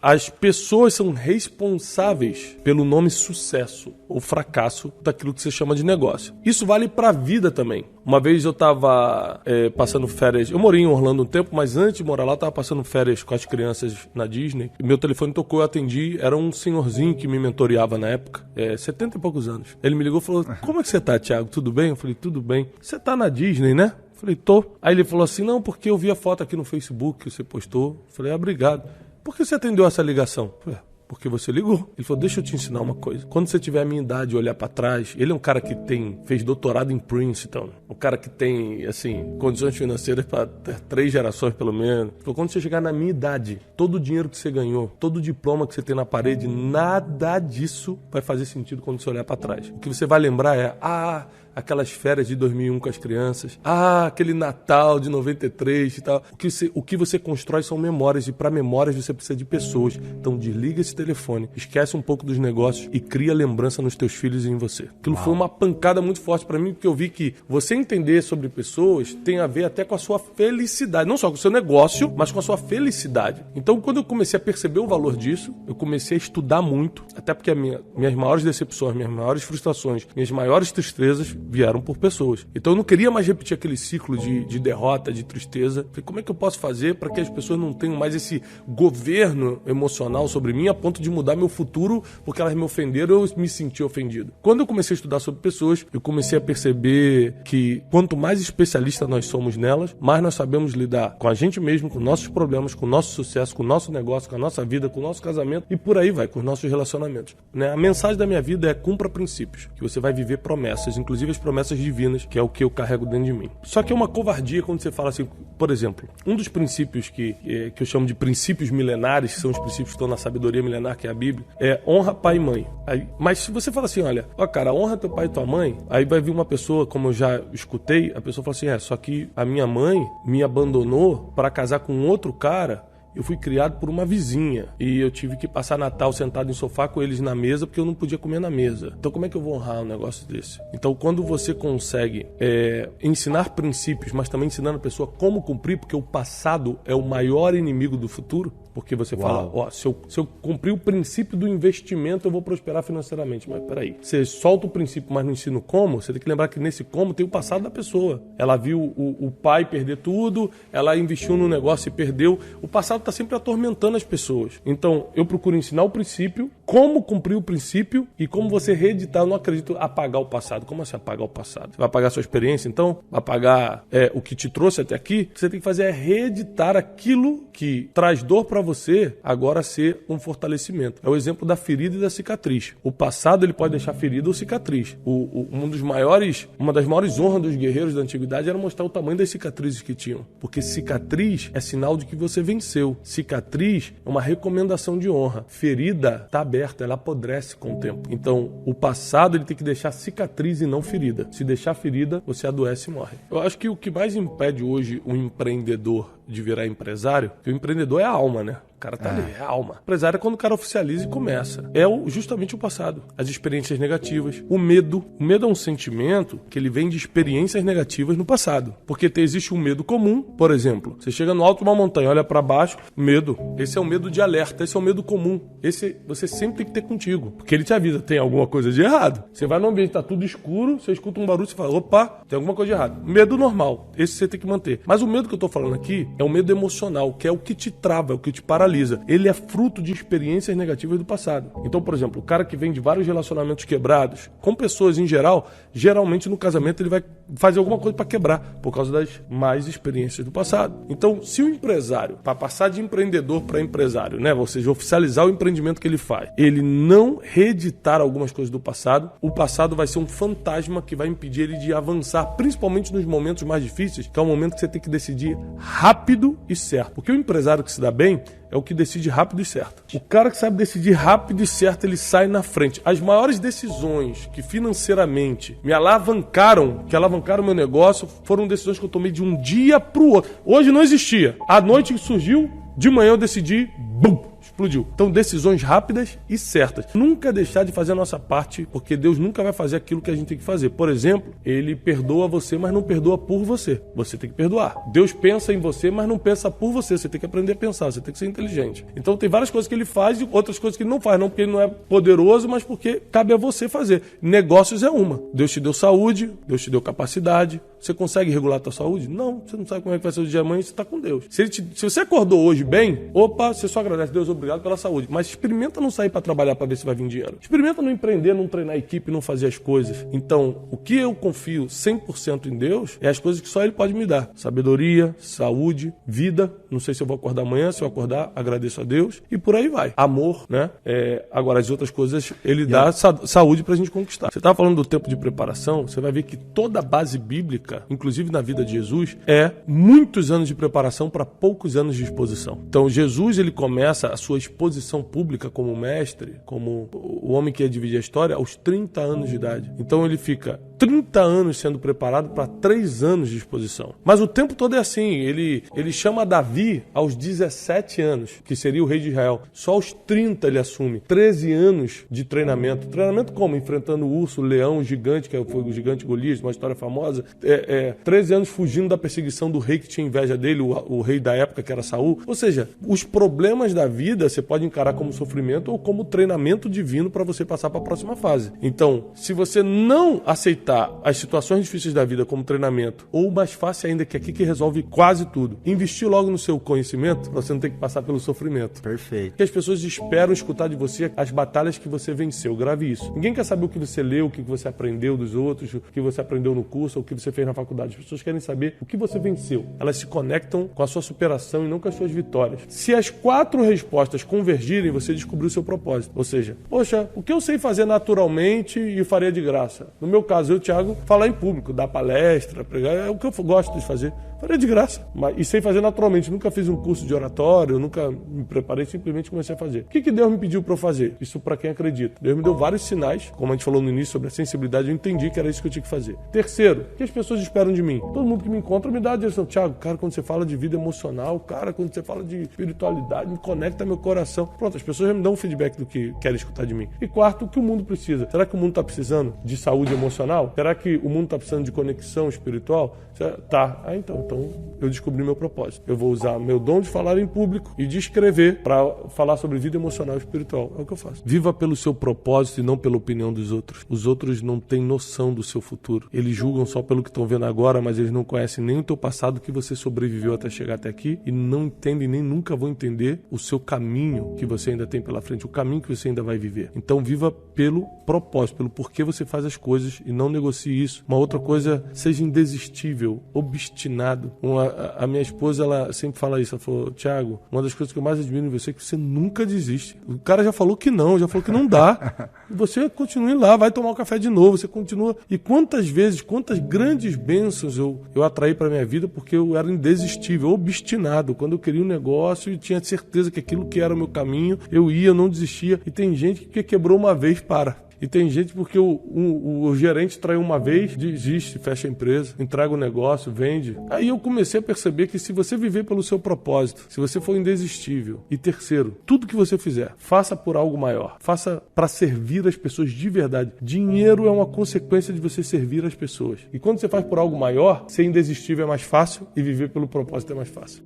as pessoas são responsáveis pelo nome sucesso ou fracasso daquilo que você chama de negócio. Isso vale para a vida também. Uma vez eu estava passando férias, eu morei em Orlando um tempo, mas antes de morar lá eu estava passando férias com as crianças na Disney. Meu telefone tocou, eu atendi, era um senhorzinho que me mentoreava na época, 70 e poucos anos. Ele me ligou e falou, como é que você tá, Thiago? Tudo bem? Eu falei, tudo bem. Você tá na Disney, né? Eu falei, tô. Aí ele falou assim, não, porque eu vi a foto aqui no Facebook que você postou. Eu falei, obrigado. Por que você atendeu essa ligação? Eu falei, porque você ligou. Ele falou, deixa eu te ensinar uma coisa. Quando você tiver a minha idade e olhar pra trás, ele é um cara que fez doutorado em Princeton, um cara que tem, assim, condições financeiras para 3 gerações pelo menos. Ele falou, quando você chegar na minha idade, todo o dinheiro que você ganhou, todo o diploma que você tem na parede, nada disso vai fazer sentido quando você olhar pra trás. O que você vai lembrar é, aquelas férias de 2001 com as crianças, aquele Natal de 93 e tal. O que você constrói são memórias, e para memórias você precisa de pessoas. Então desliga esse telefone, esquece um pouco dos negócios e cria lembrança nos teus filhos e em você. Aquilo foi uma pancada muito forte para mim, porque eu vi que você entender sobre pessoas tem a ver até com a sua felicidade, não só com o seu negócio, mas com a sua felicidade. Então quando eu comecei a perceber o valor disso, eu comecei a estudar muito, até porque minhas maiores decepções, minhas maiores frustrações, minhas maiores tristezas vieram por pessoas. Então eu não queria mais repetir aquele ciclo de derrota, de tristeza. Falei, como é que eu posso fazer para que as pessoas não tenham mais esse governo emocional sobre mim a ponto de mudar meu futuro porque elas me ofenderam ou eu me senti ofendido? Quando eu comecei a estudar sobre pessoas, eu comecei a perceber que quanto mais especialista nós somos nelas, mais nós sabemos lidar com a gente mesmo, com nossos problemas, com o nosso sucesso, com o nosso negócio, com a nossa vida, com o nosso casamento e por aí vai, com os nossos relacionamentos. A mensagem da minha vida é cumpra princípios, que você vai viver promessas, inclusive as promessas divinas, que é o que eu carrego dentro de mim. Só que é uma covardia quando você fala assim, por exemplo, um dos princípios que eu chamo de princípios milenares, que são os princípios que estão na sabedoria milenar, que é a Bíblia, é honra pai e mãe. Mas se você fala assim, olha, cara, honra teu pai e tua mãe, aí vai vir uma pessoa, como eu já escutei, a pessoa fala assim, só que a minha mãe me abandonou para casar com outro cara. Eu fui criado por uma vizinha e eu tive que passar Natal sentado em sofá com eles na mesa porque eu não podia comer na mesa. Então como é que eu vou honrar um negócio desse? Então quando você consegue ensinar princípios, mas também ensinando a pessoa como cumprir, porque o passado é o maior inimigo do futuro, porque você fala, se eu cumprir o princípio do investimento eu vou prosperar financeiramente. Mas peraí, você solta o princípio, mas não ensina como, você tem que lembrar que nesse como tem o passado da pessoa. Ela viu o pai perder tudo, ela investiu no negócio e perdeu. O passado está sempre atormentando as pessoas. Então, eu procuro ensinar o princípio, como cumprir o princípio e como você reeditar. Eu não acredito apagar o passado. Como assim apagar o passado? Você vai apagar a sua experiência, então? Vai apagar o que te trouxe até aqui? O que você tem que fazer é reeditar aquilo que traz dor para você, agora ser um fortalecimento. É o exemplo da ferida e da cicatriz. O passado, ele pode deixar ferida ou cicatriz. Uma das maiores honras dos guerreiros da antiguidade era mostrar o tamanho das cicatrizes que tinham. Porque cicatriz é sinal de que você venceu. Cicatriz é uma recomendação de honra. Ferida está aberta, ela apodrece com o tempo. Então, o passado ele tem que deixar cicatriz e não ferida. Se deixar ferida, você adoece e morre. Eu acho que o que mais impede hoje um empreendedor de virar empresário, que o empreendedor é a alma, né? O cara tá ali, é a alma. O empresário é quando o cara oficializa e começa. É justamente o passado. As experiências negativas. O medo. O medo é um sentimento que ele vem de experiências negativas no passado. Porque existe um medo comum, por exemplo. Você chega no alto de uma montanha, olha pra baixo, medo. Esse é o medo de alerta, esse é o medo comum. Esse você sempre tem que ter contigo. Porque ele te avisa, tem alguma coisa de errado. Você vai num ambiente, tá tudo escuro, você escuta um barulho, você fala, opa, tem alguma coisa de errado. Medo normal. Esse você tem que manter. Mas o medo que eu tô falando aqui é o medo emocional, que é o que te trava, é o que te paralisa. Ele é fruto de experiências negativas do passado. Então, por exemplo, o cara que vem de vários relacionamentos quebrados, com pessoas em geral, geralmente no casamento ele vai fazer alguma coisa para quebrar, por causa das más experiências do passado. Então, se o empresário, para passar de empreendedor para empresário, né, ou seja, oficializar o empreendimento que ele faz, ele não reeditar algumas coisas do passado, o passado vai ser um fantasma que vai impedir ele de avançar, principalmente nos momentos mais difíceis, que é o momento que você tem que decidir rápido e certo. Porque o empresário que se dá bem é o que decide rápido e certo. O cara que sabe decidir rápido e certo, ele sai na frente. As maiores decisões que financeiramente me alavancaram, que alavancaram meu negócio, foram decisões que eu tomei de um dia pro outro. Hoje não existia. À noite que surgiu, de manhã eu decidi, bum, explodiu. Então, decisões rápidas e certas. Nunca deixar de fazer a nossa parte, porque Deus nunca vai fazer aquilo que a gente tem que fazer. Por exemplo, Ele perdoa você, mas não perdoa por você. Você tem que perdoar. Deus pensa em você, mas não pensa por você. Você tem que aprender a pensar, você tem que ser inteligente. Então, tem várias coisas que Ele faz e outras coisas que Ele não faz. Não porque Ele não é poderoso, mas porque cabe a você fazer. Negócios é uma. Deus te deu saúde, Deus te deu capacidade. Você consegue regular a tua saúde? Não, você não sabe como é que vai ser o dia de amanhã, você está com Deus. Se você acordou hoje bem, você só agradece a Deus, obrigado pela saúde. Mas experimenta não sair para trabalhar para ver se vai vir dinheiro. Experimenta não empreender, não treinar a equipe, não fazer as coisas. Então, o que eu confio 100% em Deus é as coisas que só Ele pode me dar. Sabedoria, saúde, vida. Não sei se eu vou acordar amanhã, se eu acordar, agradeço a Deus. E por aí vai. Amor, né? Agora, as outras coisas, Ele dá saúde para a gente conquistar. Você estava falando do tempo de preparação, você vai ver que toda a base bíblica, inclusive na vida de Jesus, é muitos anos de preparação para poucos anos de exposição. Então, Jesus, ele começa a sua exposição pública como mestre, como o homem que ia dividir a história, aos 30 anos de idade. Então, ele fica 30 anos sendo preparado para 3 anos de exposição. Mas o tempo todo é assim, ele chama Davi aos 17 anos, que seria o rei de Israel. Só aos 30 ele assume 13 anos de treinamento. Treinamento como? Enfrentando o urso, o leão, o gigante, que foi o gigante Golias, uma história famosa. 13 anos fugindo da perseguição do rei que tinha inveja dele, o rei da época que era Saul. Ou seja, os problemas da vida você pode encarar como sofrimento ou como treinamento divino para você passar para a próxima fase. Então, se você não aceitar as situações difíceis da vida como treinamento, ou mais fácil ainda, que é aqui que resolve quase tudo, investir logo no seu conhecimento, para você não ter que passar pelo sofrimento. Perfeito. Porque as pessoas esperam escutar de você as batalhas que você venceu. Grave isso. Ninguém quer saber o que você leu, o que você aprendeu dos outros, o que você aprendeu no curso, ou o que você fez na faculdade. As pessoas querem saber o que você venceu. Elas se conectam com a sua superação e não com as suas vitórias. Se as 4 respostas convergirem, você descobriu o seu propósito. Ou seja, poxa, o que eu sei fazer naturalmente e faria de graça? No meu caso, eu, Thiago, falar em público, dar palestra, pregar, é o que eu gosto de fazer. Faria de graça. E sei fazer naturalmente. Nunca fiz um curso de oratório, nunca me preparei, simplesmente comecei a fazer. O que Deus me pediu para eu fazer? Isso para quem acredita. Deus me deu vários sinais, como a gente falou no início sobre a sensibilidade, eu entendi que era isso que eu tinha que fazer. Terceiro, o que as pessoas esperam de mim? Todo mundo que me encontra me dá a direção. Thiago, cara, quando você fala de vida emocional, cara, quando você fala de espiritualidade, me conecta meu coração. Pronto, as pessoas já me dão um feedback do que querem escutar de mim. E quarto, o que o mundo precisa? Será que o mundo está precisando de saúde emocional? Será que o mundo está precisando de conexão espiritual? Tá. Então eu descobri meu propósito. Eu vou usar meu dom de falar em público e de escrever para falar sobre vida emocional e espiritual. É o que eu faço. Viva pelo seu propósito e não pela opinião dos outros. Os outros não têm noção do seu futuro. Eles julgam só pelo que estão vendo agora, mas eles não conhecem nem o teu passado, que você sobreviveu até chegar até aqui, e não entendem nem nunca vão entender o seu caminho que você ainda tem pela frente, o caminho que você ainda vai viver. Então viva pelo propósito, pelo porquê você faz as coisas e não negocie isso. Uma outra coisa, seja indesistível, obstinado. A minha esposa, ela sempre fala isso, ela falou, Thiago, uma das coisas que eu mais admiro em você é que você nunca desiste. O cara já falou que não, já falou que não dá. E você continua lá, vai tomar um café de novo, você continua. E quantas vezes, quantas grandes bênçãos eu atraí para minha vida porque eu era indesistível, obstinado. Quando eu queria um negócio e tinha certeza que aquilo que era o meu caminho, eu ia, eu não desistia. E tem gente que quebrou uma vez, para. E tem gente porque o gerente traiu uma vez, desiste, fecha a empresa, entrega o negócio, vende. Aí eu comecei a perceber que se você viver pelo seu propósito, se você for indesistível, e terceiro, tudo que você fizer, faça por algo maior. Faça para servir as pessoas de verdade. Dinheiro é uma consequência de você servir as pessoas. E quando você faz por algo maior, ser indesistível é mais fácil e viver pelo propósito é mais fácil.